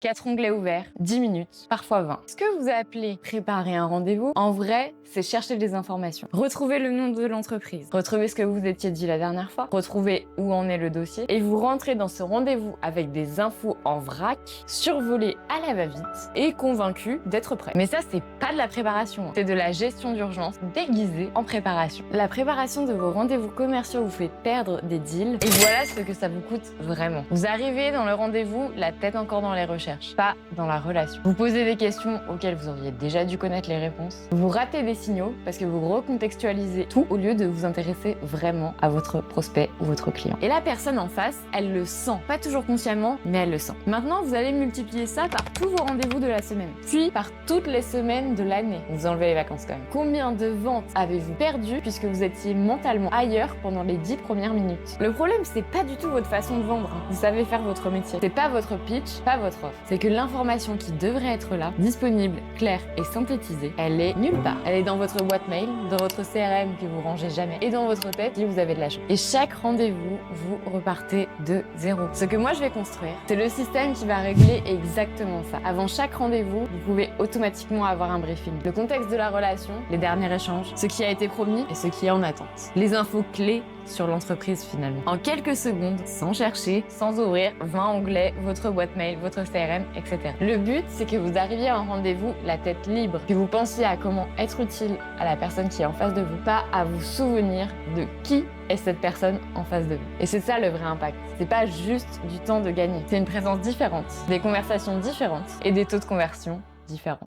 4 onglets ouverts, 10 minutes, parfois 20. Ce que vous appelez préparer un rendez-vous, en vrai, c'est chercher des informations. Retrouver le nom de l'entreprise, retrouver ce que vous étiez dit la dernière fois, retrouver où en est le dossier, et vous rentrez dans ce rendez-vous avec des infos en vrac, survolées à la va-vite, et convaincu d'être prêt. Mais ça, c'est pas de la préparation, c'est de la gestion d'urgence déguisée en préparation. La préparation de vos rendez-vous commerciaux vous fait perdre des deals, et voilà ce que ça vous coûte vraiment. Vous arrivez dans le rendez-vous, la tête encore dans les recherches, pas dans la relation. Vous posez des questions auxquelles vous auriez déjà dû connaître les réponses. Vous ratez des signaux parce que vous recontextualisez tout au lieu de vous intéresser vraiment à votre prospect ou votre client. Et la personne en face, elle le sent. Pas toujours consciemment, mais elle le sent. Maintenant, vous allez multiplier ça par tous vos rendez-vous de la semaine, puis par toutes les semaines de l'année. Vous enlevez les vacances quand même. Combien de ventes avez-vous perdu puisque vous étiez mentalement ailleurs pendant les 10 premières minutes? Le problème, c'est pas du tout votre façon de vendre. Vous savez faire votre métier. C'est pas votre pitch, pas votre offre. C'est que l'information qui devrait être là, disponible, claire et synthétisée, elle est nulle part. Elle est dans votre boîte mail, dans votre CRM que vous rangez jamais, et dans votre tête si vous avez de la chance. Et chaque rendez-vous, vous repartez de zéro. Ce que moi je vais construire, c'est le système qui va régler exactement ça. Avant chaque rendez-vous, vous pouvez automatiquement avoir un briefing. Le contexte de la relation, les derniers échanges, ce qui a été promis et ce qui est en attente. Les infos clés sur l'entreprise finalement. En quelques secondes, sans chercher, sans ouvrir 20 onglets, votre boîte mail, votre CRM, etc. Le but, c'est que vous arriviez à un rendez-vous la tête libre, que vous pensiez à comment être utile à la personne qui est en face de vous, pas à vous souvenir de qui est cette personne en face de vous. Et c'est ça le vrai impact. C'est pas juste du temps de gagner. C'est une présence différente, des conversations différentes et des taux de conversion différents.